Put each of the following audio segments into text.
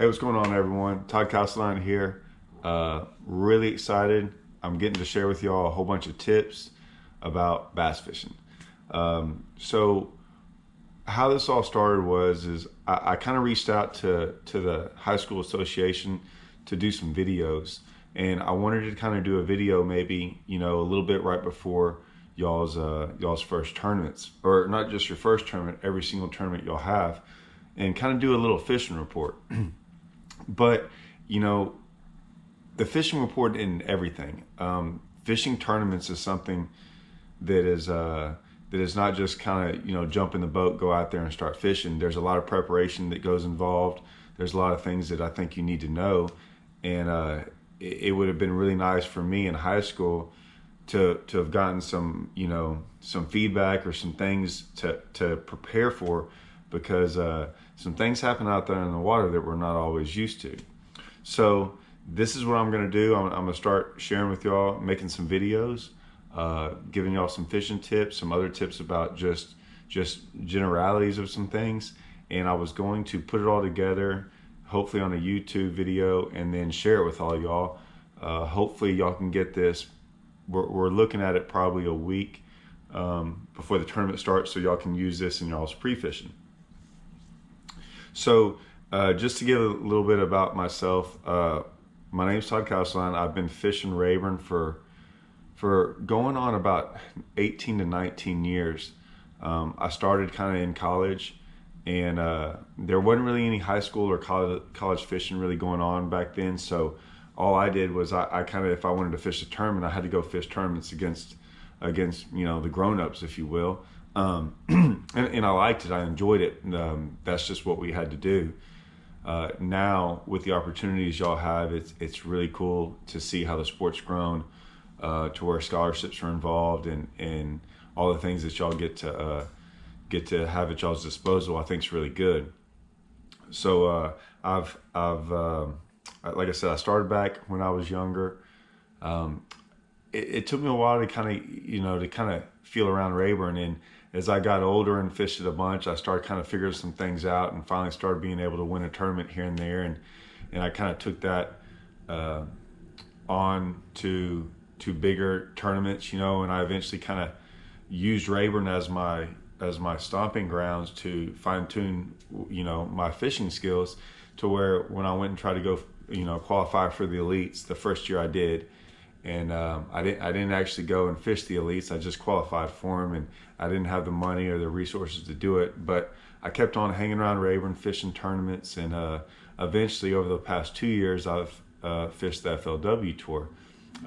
Hey, what's going on, everyone? Todd Castelline here. Really excited. I'm getting to share with y'all a whole bunch of tips about bass fishing. So how this all started is I kind of reached out to the high school association to do some videos, and I wanted to kind of do a video maybe a little bit right before y'all's first tournaments, or not just your first tournament, every single tournament y'all have, and kind of do a little fishing report. But the fishing report in everything. Fishing tournaments is something that is not just kind of jump in the boat, go out there and start fishing. There's a lot of preparation that goes involved. There's a lot of things that I think you need to know, and it would have been really nice for me in high school to have gotten some some feedback or some things to prepare for, because some things happen out there in the water that we're not always used to. So this is what I'm going to do. I'm going to start sharing with y'all, making some videos, giving y'all some fishing tips, some other tips about just generalities of some things. And I was going to put it all together, hopefully on a YouTube video, and then share it with all y'all. Hopefully y'all can get this. We're looking at it probably a week before the tournament starts, so y'all can use this in y'all's pre-fishing. So just to give a little bit about myself, my name's Todd Castelline. I've been fishing Rayburn for going on about 18 to 19 years. I started kind of in college, and there wasn't really any high school or college fishing really going on back then. So all I did was I kind of, if I wanted to fish a tournament, I had to go fish tournaments against the grown-ups, if you will. And I liked it. I enjoyed it. That's just what we had to do. Now with the opportunities y'all have, it's really cool to see how the sport's grown, to where scholarships are involved, and all the things that y'all get to have at y'all's disposal. I think it's really good. So I've like I said, I started back when I was younger. It took me a while to kind of feel around Rayburn, and as I got older and fished it a bunch, I started kind of figuring some things out, and finally started being able to win a tournament here and there, and I kind of took that on to bigger tournaments, and I eventually kind of used Rayburn as my stomping grounds to fine tune my fishing skills, to where when I went and tried to go qualify for the elites the first year I did. And I didn't actually go and fish the elites. I just qualified for them, and I didn't have the money or the resources to do it. But I kept on hanging around Rayburn, fishing tournaments, and eventually over the past 2 years, I've fished the FLW tour.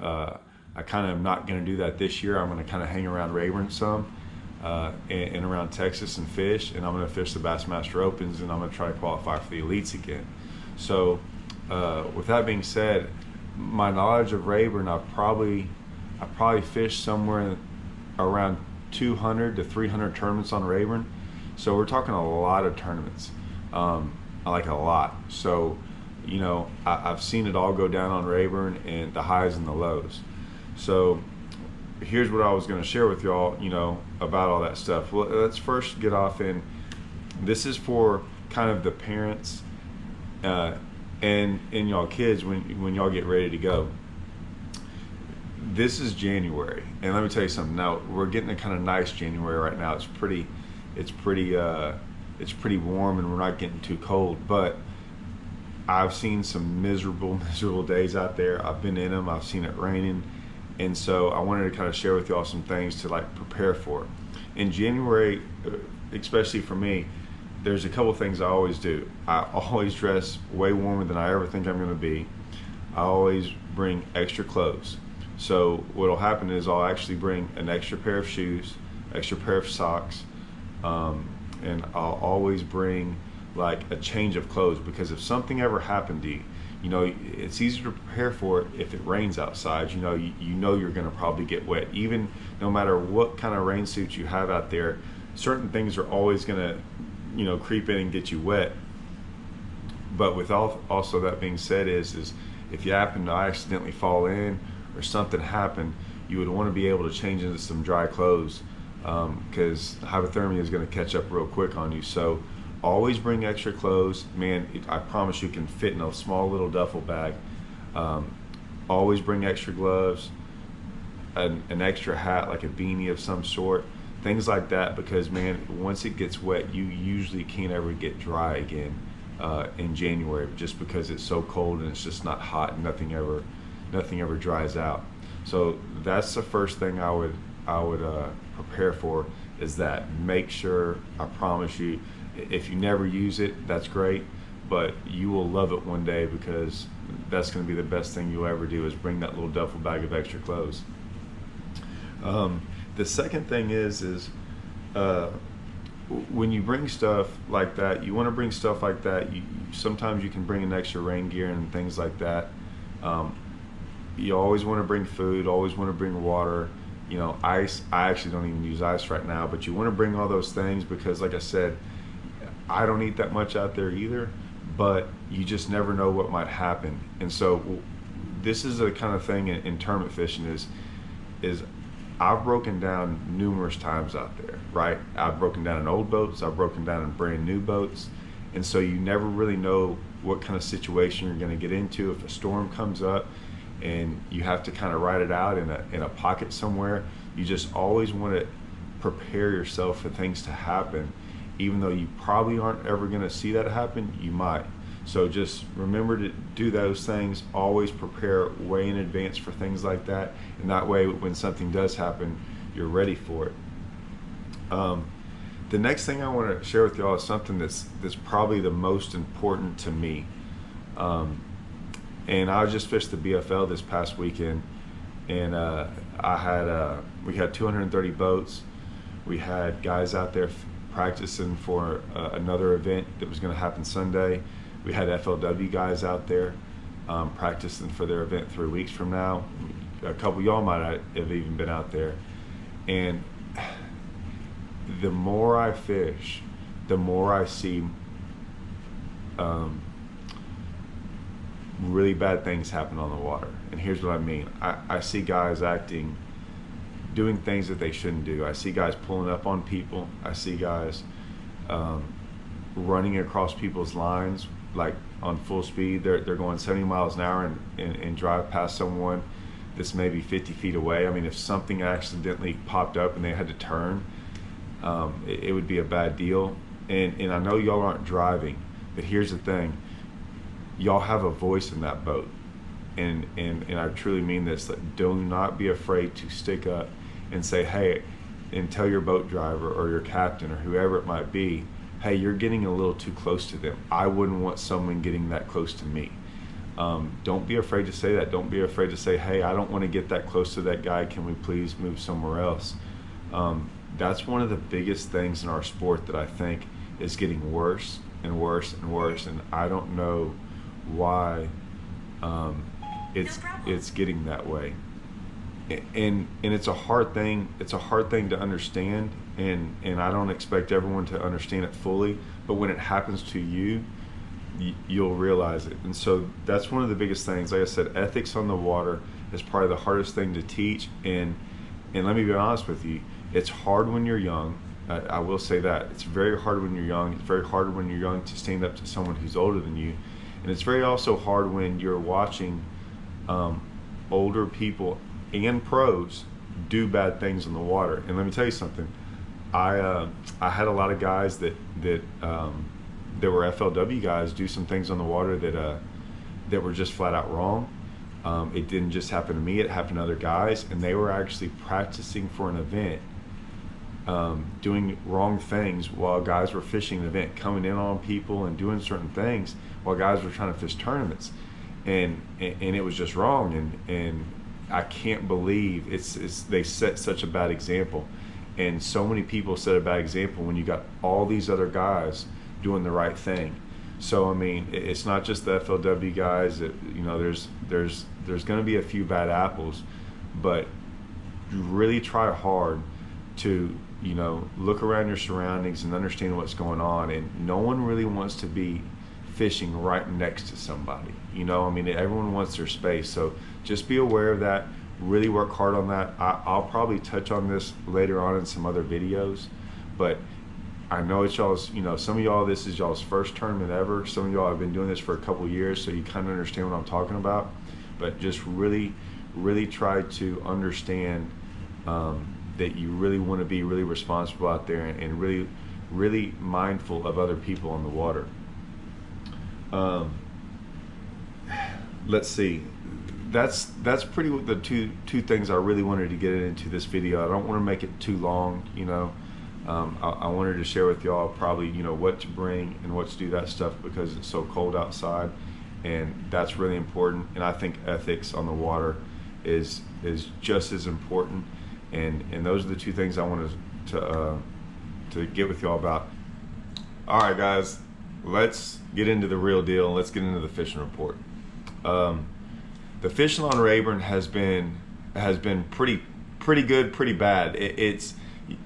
I kind of am not going to do that this year. I'm going to kind of hang around Rayburn some, and around Texas and fish, and I'm going to fish the Bassmaster Opens, and I'm going to try to qualify for the elites again. So with that being said, my knowledge of Rayburn, I probably fished somewhere around 200 to 300 tournaments on Rayburn. So we're talking a lot of tournaments, like a lot. So I've seen it all go down on Rayburn, and the highs and the lows. So here's what I was going to share with y'all, about all that stuff. Well, let's first get off in, this is for kind of the parents and y'all kids when y'all get ready to go. This is January, and let me tell you something. Now we're getting a kind of nice January right now. It's pretty warm, and we're not getting too cold. But I've seen some miserable days out there. I've been in them. I've seen it raining, and so I wanted to kind of share with y'all some things to prepare for. In January, especially for me, there's a couple things I always do. I always dress way warmer than I ever think I'm going to be. I always bring extra clothes. So what'll happen is I'll actually bring an extra pair of shoes, extra pair of socks, and I'll always bring a change of clothes, because if something ever happened to you, it's easier to prepare for it if it rains outside. You know you're going to probably get wet. Even no matter what kind of rain suits you have out there, certain things are always going to creep in and get you wet. But with also that being said, is if you happen to accidentally fall in or something happened, you would want to be able to change into some dry clothes, because hypothermia is going to catch up real quick on you. So Always bring extra clothes, man. I promise you can fit in a small little duffel bag. Always bring extra gloves, an extra hat, like a beanie of some sort, things like that, because man, once it gets wet, you usually can't ever get dry again in January, just because it's so cold and it's just not hot, and nothing ever dries out. So that's the first thing I would prepare for, is that. Make sure, I promise you, if you never use it, that's great, but you will love it one day, because that's going to be the best thing you'll ever do, is bring that little duffel bag of extra clothes. The second thing is when you bring stuff like that, you want to bring stuff like that. Sometimes you can bring an extra rain gear and things like that. You always want to bring food, always want to bring water, ice. I actually don't even use ice right now, but you want to bring all those things, because like I said, I don't eat that much out there either, but you just never know what might happen. And so this is the kind of thing in tournament fishing is I've broken down numerous times out there, right? I've broken down in old boats, I've broken down in brand new boats, and so you never really know what kind of situation you're going to get into. If a storm comes up and you have to kind of ride it out in a pocket somewhere, you just always want to prepare yourself for things to happen. Even though you probably aren't ever going to see that happen, you might. So just remember to do those things. Always prepare way in advance for things like that, and that way when something does happen, you're ready for it. The next thing I want to share with y'all is something that's probably the most important to me. And I just fished the BFL this past weekend, and we had 230 boats. We had guys out there practicing for another event that was going to happen Sunday. We had FLW guys out there practicing for their event 3 weeks from now. A couple of y'all might have even been out there. And the more I fish, the more I see really bad things happen on the water. And here's what I mean. I see guys doing things that they shouldn't do. I see guys pulling up on people. I see guys running across people's lines like on full speed. They're going 70 miles an hour and drive past someone that's maybe 50 feet away. I mean, if something accidentally popped up and they had to turn, it would be a bad deal. And I know y'all aren't driving, but here's the thing. Y'all have a voice in that boat. And I truly mean this. Like, do not be afraid to stick up and say, hey, and tell your boat driver or your captain or whoever it might be, hey, you're getting a little too close to them. I wouldn't want someone getting that close to me. Don't be afraid to say that. Don't be afraid to say, hey, I don't want to get that close to that guy. Can we please move somewhere else? That's one of the biggest things in our sport that I think is getting worse and worse and worse, and I don't know why it's getting that way. And it's a hard thing. It's a hard thing to understand, and I don't expect everyone to understand it fully. But when it happens to you, you'll realize it. And so that's one of the biggest things. Like I said, ethics on the water is probably the hardest thing to teach. And let me be honest with you, it's hard when you're young. I will say that it's very hard when you're young. It's very hard when you're young to stand up to someone who's older than you, and it's very also hard when you're watching older people and pros do bad things in the water. And let me tell you something. I had a lot of guys that were FLW guys do some things on the water that were just flat out wrong. It didn't just happen to me, it happened to other guys, and they were actually practicing for an event, doing wrong things while guys were fishing an event, coming in on people and doing certain things while guys were trying to fish tournaments, and it was just wrong. And I can't believe they set such a bad example, and so many people set a bad example when you got all these other guys doing the right thing. So I mean, it's not just the FLW guys. There's going to be a few bad apples, but you really try hard to look around your surroundings and understand what's going on. And no one really wants to be fishing right next to somebody. I mean, everyone wants their space. So just be aware of that. Really work hard on that. I'll probably touch on this later on in some other videos, but I know it's y'all's, some of y'all, this is y'all's first tournament ever. Some of y'all have been doing this for a couple years, so you kind of understand what I'm talking about. But just really, really try to understand that you really want to be really responsible out there, and really, really mindful of other people on the water. Let's see. That's pretty the two things I really wanted to get into this video. I don't want to make it too long, I wanted to share with y'all probably what to bring and what to do that stuff, because it's so cold outside, and that's really important. And I think ethics on the water is just as important, and those are the two things I wanted to get with y'all about. All right, guys, let's get into the real deal. Let's get into the fishing report. The fishing on Rayburn has been pretty good, pretty bad.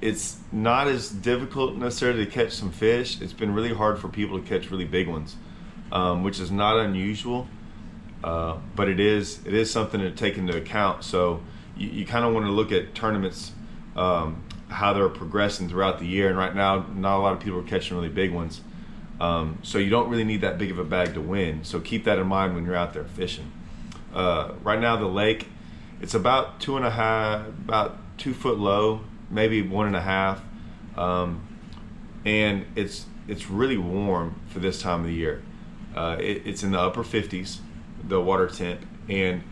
It's not as difficult necessarily to catch some fish. It's been really hard for people to catch really big ones, which is not unusual, but it is something to take into account. So you kind of want to look at tournaments, how they're progressing throughout the year, and right now not a lot of people are catching really big ones, so you don't really need that big of a bag to win. So keep that in mind when you're out there fishing. Right now the lake, it's about 2 foot low, maybe 1.5, and it's really warm for this time of the year. It's in the upper 50s, the water temp, and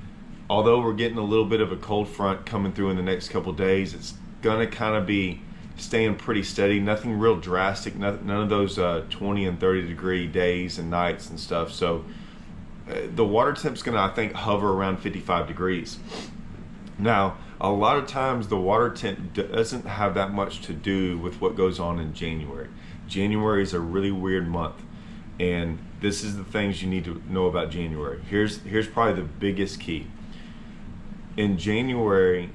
although we're getting a little bit of a cold front coming through in the next couple days, it's gonna kind of be staying pretty steady. Nothing real drastic, none of those 20 and 30 degree days and nights and stuff. So the water temp's gonna, I think, hover around 55 degrees. Now, a lot of times the water temp doesn't have that much to do with what goes on in January. January is a really weird month, and this is the things you need to know about January. Here's probably the biggest key. In January,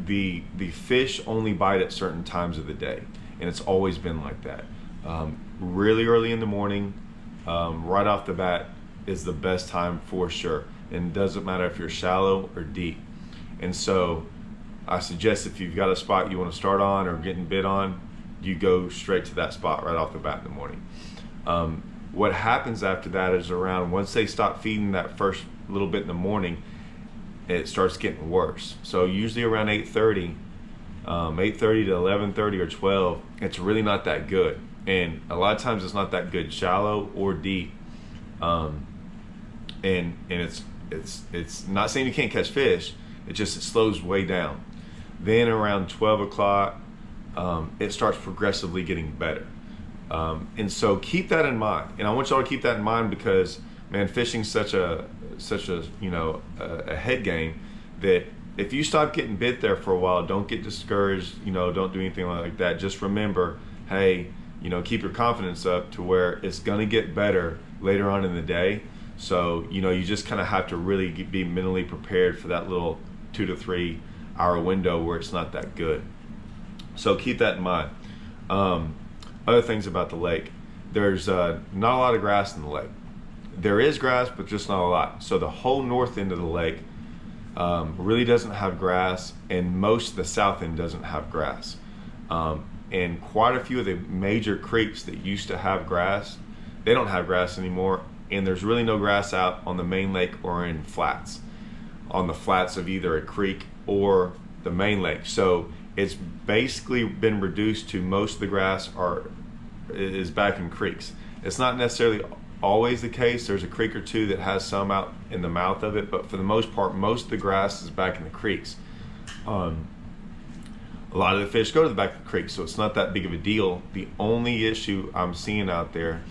the fish only bite at certain times of the day, and it's always been like that. Really early in the morning, right off the bat, is the best time for sure, and it doesn't matter if you're shallow or deep. And so I suggest if you've got a spot you want to start on or getting bit on, you go straight to that spot right off the bat in the morning. What happens after that is, once they stop feeding that first little bit in the morning, it starts getting worse. So usually around 8:30 to 11:30 or 12, it's really not that good. And a lot of times it's not that good shallow or deep. And it's not saying you can't catch fish, it slows way down. Then around 12 o'clock, it starts progressively getting better. And so keep that in mind. And I want y'all to keep that in mind, because man, fishing's such a head game, that if you stop getting bit there for a while, don't get discouraged, don't do anything like that. Just remember, hey, keep your confidence up to where it's gonna get better later on in the day. So, you just kind of have to really be mentally prepared for that little 2 to 3 hour window where it's not that good. So keep that in mind. Other things about the lake, there's not a lot of grass in the lake. There is grass, but just not a lot. So the whole north end of the lake really doesn't have grass, and most of the south end doesn't have grass. And quite a few of the major creeks that used to have grass, they don't have grass anymore, and there's really no grass out on the main lake or in flats, on the flats of either a creek or the main lake. So it's basically been reduced to, most of the grass is back in creeks. It's not necessarily always the case. There's a creek or two that has some out in the mouth of it, but for the most part, most of the grass is back in the creeks. A lot of the fish go to the back of the creek, so it's not that big of a deal. The only issue I'm seeing out there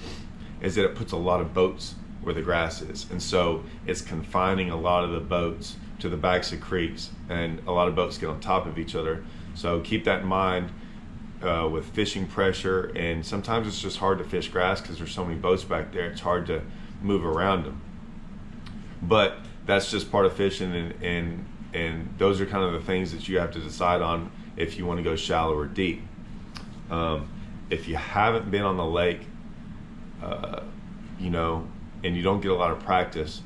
is that it puts a lot of boats where the grass is, and so it's confining a lot of the boats to the backs of creeks, and a lot of boats get on top of each other. So keep that in mind with fishing pressure, and sometimes it's just hard to fish grass because there's so many boats back there. It's hard to move around them, but that's just part of fishing, and those are kind of the things that you have to decide on if you want to go shallow or deep. If you haven't been on the lake, and you don't get a lot of practice,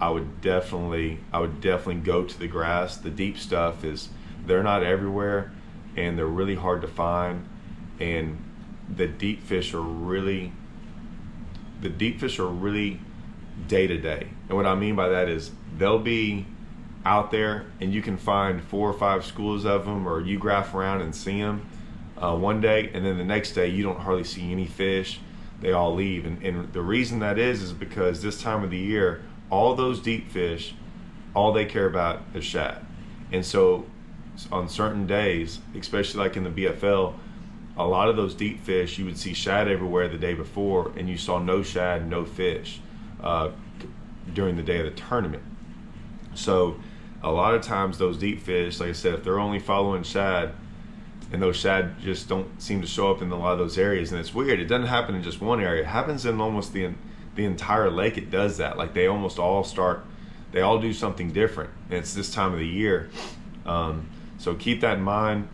I would definitely go to the grass. The deep stuff they're not everywhere, and they're really hard to find. and the deep fish are really day to day. And what I mean by that is they'll be out there and you can find 4 or 5 schools of them, or you graph around and see them one day, and then the next day you don't hardly see any fish. They all leave. And the reason that is because this time of the year, all those deep fish, all they care about is shad. And so on certain days, especially like in the BFL, a lot of those deep fish, you would see shad everywhere the day before, and you saw no shad, no fish during the day of the tournament. So a lot of times those deep fish, like I said, if they're only following shad, and those shad just don't seem to show up in a lot of those areas, and it's weird, it doesn't happen in just one area, it happens in almost the entire lake. It does that. Like they almost all do something different, and it's this time of the year. So keep that in mind.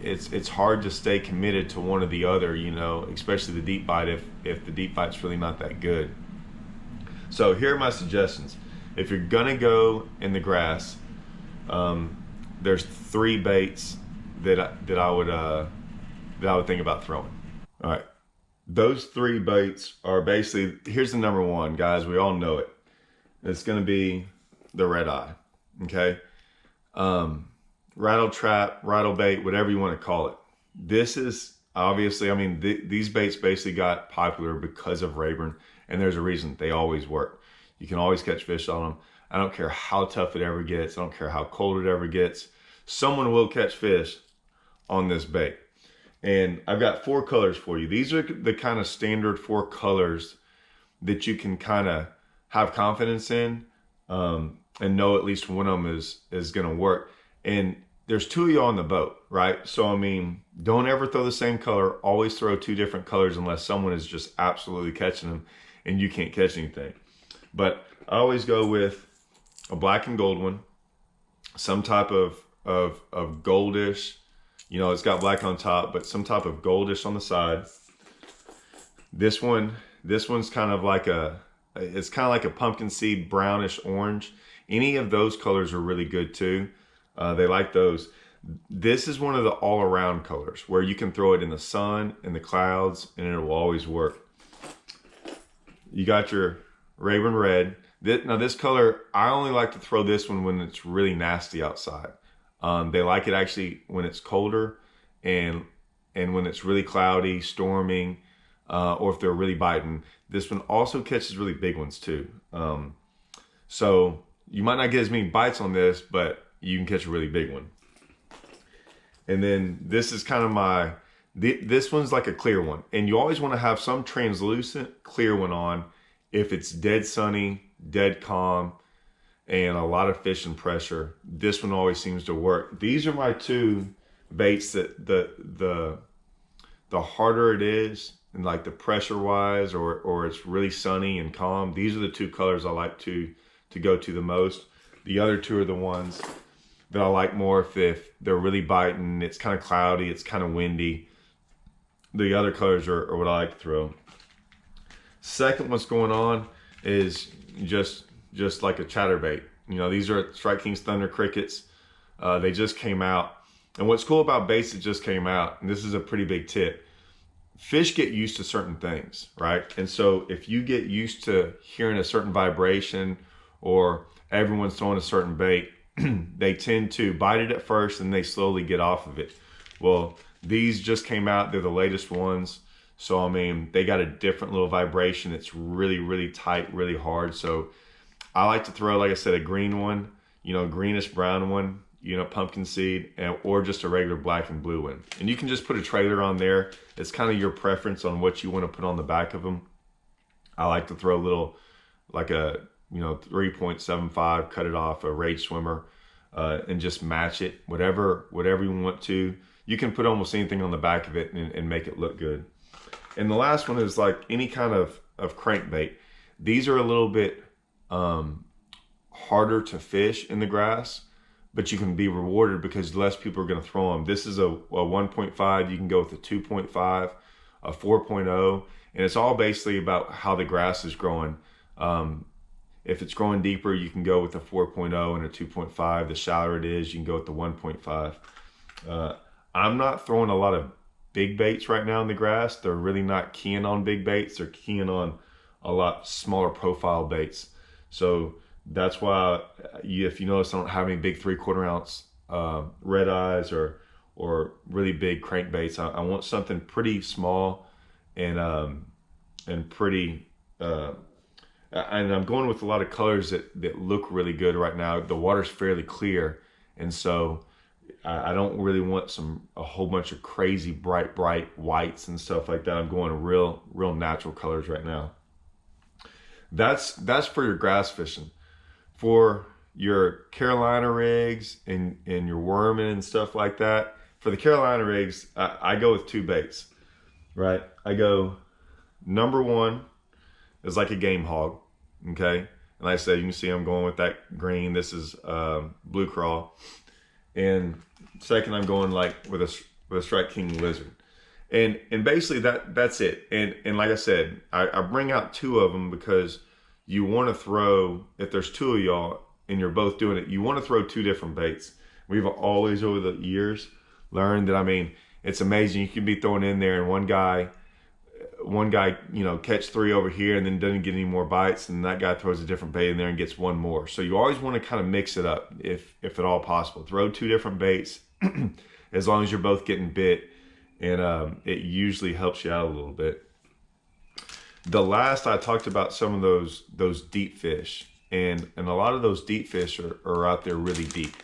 It's hard to stay committed to one or the other, you know, especially the deep bite if the deep bite's really not that good. So here are my suggestions. If you're gonna go in the grass, there's 3 baits that I would think about throwing. All right, those 3 baits are basically, here's the number 1, guys. We all know it. It's gonna be the red eye. Okay. Rattle trap, rattle bait, whatever you want to call it. This is obviously, I mean, these baits basically got popular because of Rayburn, and there's a reason. They always work. You can always catch fish on them. I don't care how tough it ever gets. I don't care how cold it ever gets. Someone will catch fish on this bait. And I've got 4 colors for you. These are the kind of standard 4 colors that you can kind of have confidence in, and know at least one of them is going to work. And there's 2 of you on the boat, right? So, I mean, don't ever throw the same color. Always throw 2 different colors unless someone is just absolutely catching them and you can't catch anything. But I always go with a black and gold one, some type of goldish, you know, it's got black on top, but some type of goldish on the side. This one's kind of like it's kind of like a pumpkin seed brownish orange. Any of those colors are really good too. They like those. This is one of the all-around colors where you can throw it in the sun, in the clouds, and it will always work. You got your Rayburn red. Now this color, I only like to throw this one when it's really nasty outside. They like it actually when it's colder and when it's really cloudy, storming, or if they're really biting. This one also catches really big ones too. So you might not get as many bites on this, but you can catch a really big one. And then this is kind of this one's like a clear one. And you always want to have some translucent clear one on if it's dead sunny, dead calm, and a lot of fish and pressure. This one always seems to work. These are my 2 baits that the harder it is, and like the pressure wise, or it's really sunny and calm, these are the 2 colors I like to go to the most. The other 2 are the ones that I like more if they're really biting, it's kind of cloudy, it's kind of windy. The other colors are what I like to throw. Second, what's going on is just like a chatterbait. You know, these are Strike King's Thunder Crickets. They just came out. And what's cool about baits that just came out, and this is a pretty big tip, fish get used to certain things, right? And so if you get used to hearing a certain vibration, or everyone's throwing a certain bait, they tend to bite it at first and they slowly get off of it. Well, these just came out. They're the latest ones. So, I mean, they got a different little vibration. It's really, really tight, really hard. So I like to throw, like I said, a green one, you know, greenish brown one, you know, pumpkin seed, or just a regular black and blue one. And you can just put a trailer on there. It's kind of your preference on what you want to put on the back of them. I like to throw a little, like a, you know, 3.75, cut it off, a Rage Swimmer, and just match it, whatever you want to. You can put almost anything on the back of it and make it look good. And the last one is like any kind of crankbait. These are a little bit harder to fish in the grass, but you can be rewarded because less people are going to throw them. This is a 1.5. You can go with a 2.5, a 4.0, and it's all basically about how the grass is growing. If it's growing deeper, you can go with a 4.0 and a 2.5. The shallower it is, you can go with the 1.5. I'm not throwing a lot of big baits right now in the grass. They're really not keying on big baits. They're keying on a lot smaller profile baits. So that's why if you notice, I don't have any big 3/4 ounce red eyes or really big crankbaits. I want something pretty small and pretty. And I'm going with a lot of colors that look really good right now. The water's fairly clear, and so I don't really want a whole bunch of crazy bright whites and stuff like that. I'm going real natural colors right now. That's for your grass fishing. For your Carolina rigs and your worming and stuff like that. For the Carolina rigs, I go with 2 baits, right? I go, number 1 is like a game hog, okay? And like I said, you can see I'm going with that green. This is blue crawl. And second, I'm going like with a Strike King lizard. And basically that's it. And like I said, I bring out 2 of them because you want to throw, if there's 2 of y'all and you're both doing it, you want to throw 2 different baits. We've always over the years learned that, I mean, it's amazing. You can be throwing in there and one guy, catch 3 over here and then doesn't get any more bites, and that guy throws a different bait in there and gets 1 more. So you always want to kind of mix it up if at all possible. Throw 2 different baits as long as you're both getting bit, and it usually helps you out a little bit. The last, I talked about some of those deep fish, and a lot of those deep fish are out there really deep.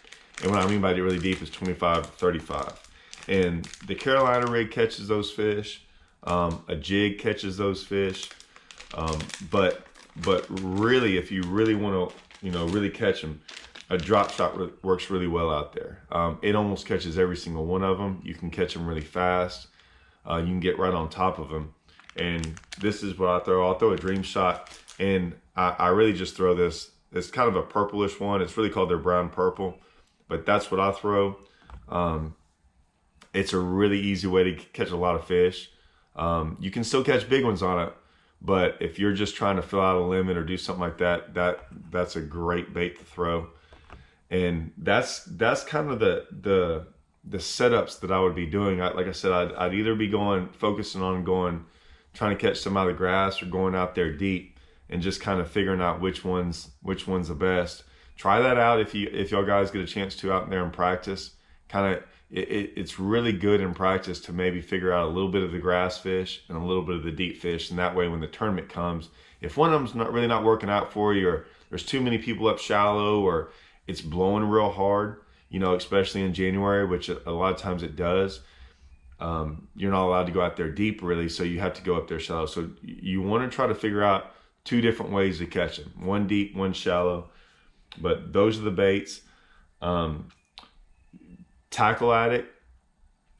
And what I mean by really deep is 25 to 35. And the Carolina rig catches those fish. A jig catches those fish. But really, if you really want to, really catch them, a drop shot works really well out there. It almost catches every single one of them. You can catch them really fast. You can get right on top of them. And this is what I throw. I'll throw a dream shot, and I really just throw this. It's kind of a purplish one. It's really called their brown purple, but that's what I throw. It's a really easy way to catch a lot of fish. You can still catch big ones on it, but if you're just trying to fill out a limit or do something like that, that's a great bait to throw. And that's kind of the setups that I would be doing. Like I said, I'd either be focusing on trying to catch some out of the grass, or going out there deep and just kind of figuring out which one's the best. Try that out if y'all guys get a chance to out there and practice. It's really good in practice to maybe figure out a little bit of the grass fish and a little bit of the deep fish, and that way when the tournament comes, if one of them's not working out for you, or there's too many people up shallow, or it's blowing real hard, especially in January, which a lot of times it does, you're not allowed to go out there deep really, so you have to go up there shallow. So you want to try to figure out 2 different ways to catch them, one deep, one shallow. But those are the baits. Tackle Addict,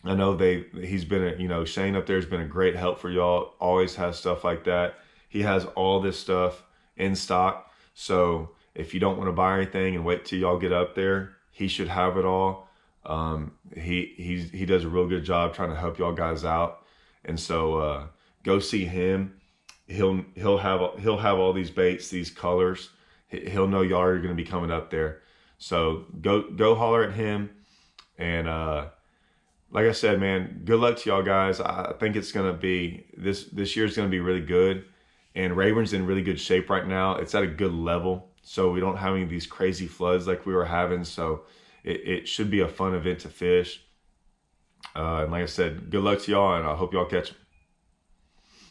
I know he's been Shane up there has been a great help for y'all. Always has stuff like that. He has all this stuff in stock. So if you don't want to buy anything and wait till y'all get up there, he should have it all. He does a real good job trying to help y'all guys out. And so go see him. He'll have all these baits, these colors. He'll know y'all are going to be coming up there. So go holler at him. And like I said, man, good luck to y'all guys. I think it's going to be, this year's going to be really good. And Rayburn's in really good shape right now. It's at a good level, so we don't have any of these crazy floods like we were having. So it should be a fun event to fish. And like I said, good luck to y'all, and I hope y'all catch them.